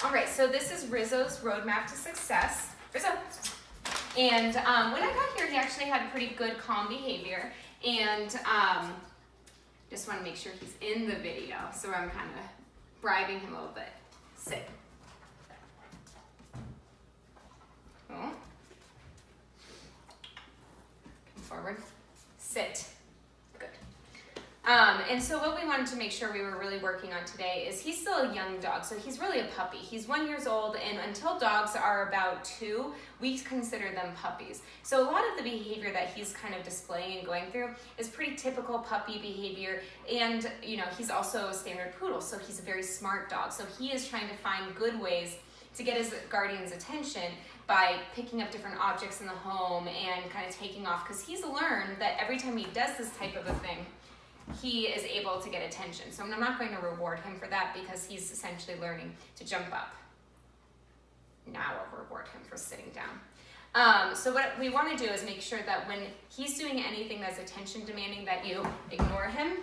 All right, so this is Rizzo's Roadmap to Success. Rizzo. And when I got here, he actually had pretty good calm behavior. And just want to make sure he's in the video. So I'm kind of bribing him a little bit. Sit. Oh. Come forward. Sit. Good. And so what we wanted to make sure we were really working on today is he's still a young dog, so he's really a puppy. He's 1 year old, and until dogs are about 2, we consider them puppies. So a lot of the behavior that he's kind of displaying and going through is pretty typical puppy behavior, and you know, he's also a Standard Poodle, so he's a very smart dog. So he is trying to find good ways to get his guardian's attention by picking up different objects in the home and kind of taking off, because he's learned that every time he does this type of a thing, he is able to get attention. So I'm not going to reward him for that because he's essentially learning to jump up. Now I'll reward him for sitting down. So what we want to do is make sure that when he's doing anything that's attention demanding, that you ignore him.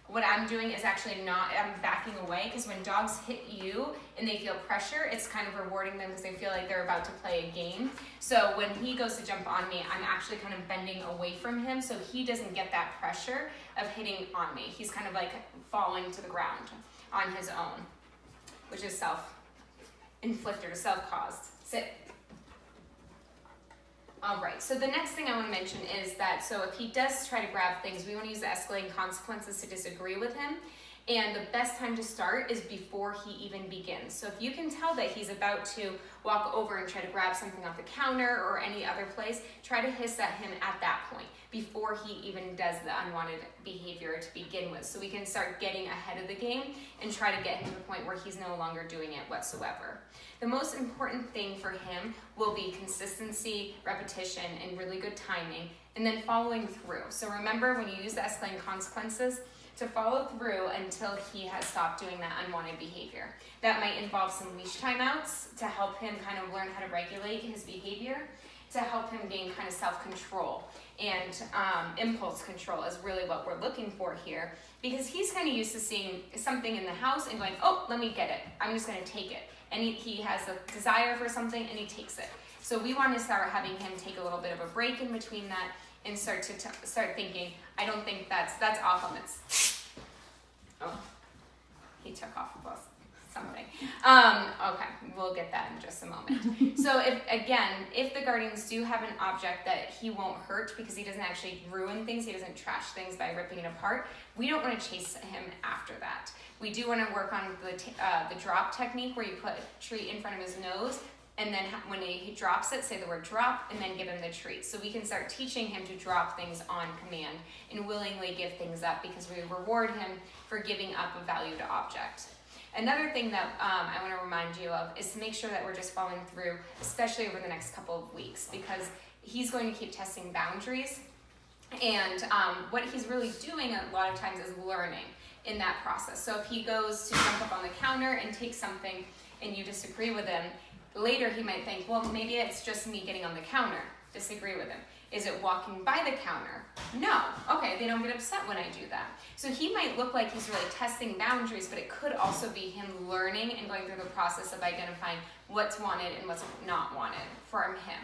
What I'm doing is actually I'm backing away, because when dogs hit you and they feel pressure, it's kind of rewarding them because they feel like they're about to play a game. So when he goes to jump on me, I'm actually kind of bending away from him so he doesn't get that pressure of hitting on me. He's kind of like falling to the ground on his own, which is self-inflicted or self-caused. Sit. All right, so the next thing I want to mention is that, so if he does try to grab things, we want to use the escalating consequences to disagree with him. And the best time to start is before he even begins. So if you can tell that he's about to walk over and try to grab something off the counter or any other place, try to hiss at him at that point, before he even does the unwanted behavior to begin with. So we can start getting ahead of the game and try to get him to the point where he's no longer doing it whatsoever. The most important thing for him will be consistency, repetition, and really good timing, and then following through. So remember, when you use the escalating consequences, to follow through until he has stopped doing that unwanted behavior. That might involve some leash timeouts to help him kind of learn how to regulate his behavior, to help him gain kind of self-control. And impulse control is really what we're looking for here, because he's kind of used to seeing something in the house and going, oh, let me get it. I'm just going to take it. And he has a desire for something and he takes it. So we want to start having him take a little bit of a break in between that and start thinking, I don't think that's off limits. Oh, he took off something. Okay, we'll get that in just a moment. So if the guardians do have an object that he won't hurt because he doesn't actually ruin things, he doesn't trash things by ripping it apart, we don't want to chase him after that. We do want to work on the drop technique, where you put a treat in front of his nose, and then when he drops it, say the word drop, and then give him the treat. So we can start teaching him to drop things on command and willingly give things up, because we reward him for giving up a valued object. Another thing that I want to remind you of is to make sure that we're just following through, especially over the next couple of weeks, because he's going to keep testing boundaries. And what he's really doing a lot of times is learning in that process. So if he goes to jump up on the counter and take something and you disagree with him, later he might think, well, maybe it's just me getting on the counter. Disagree with him. Is it walking by the counter? No. Okay, they don't get upset when I do that. So he might look like he's really testing boundaries, but it could also be him learning and going through the process of identifying what's wanted and what's not wanted from him.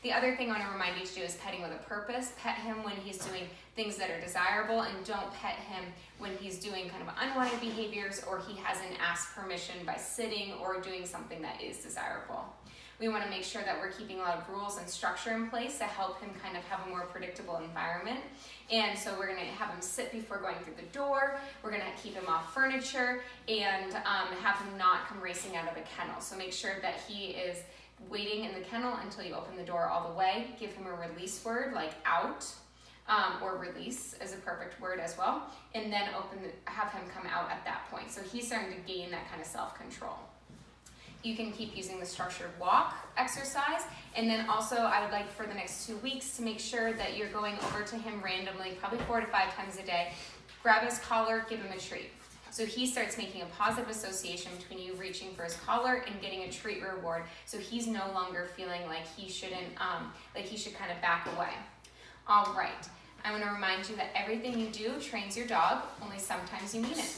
The other thing I want to remind you to do is petting with a purpose. Pet him when he's doing things that are desirable, and don't pet him when he's doing kind of unwanted behaviors or he hasn't asked permission by sitting or doing something that is desirable. We want to make sure that we're keeping a lot of rules and structure in place to help him kind of have a more predictable environment. And so we're going to have him sit before going through the door. We're going to keep him off furniture and have him not come racing out of the kennel. So make sure that he is waiting in the kennel until you open the door all the way. Give him a release word like out, or release is a perfect word as well. And then have him come out at that point. So he's starting to gain that kind of self-control. You can keep using the structured walk exercise. And then also I would like for the next 2 weeks to make sure that you're going over to him randomly, probably 4 to 5 times a day. Grab his collar, give him a treat. So he starts making a positive association between you reaching for his collar and getting a treat reward. So he's no longer feeling like he shouldn't, like he should kind of back away. All right. I want to remind you that everything you do trains your dog, only sometimes you mean it.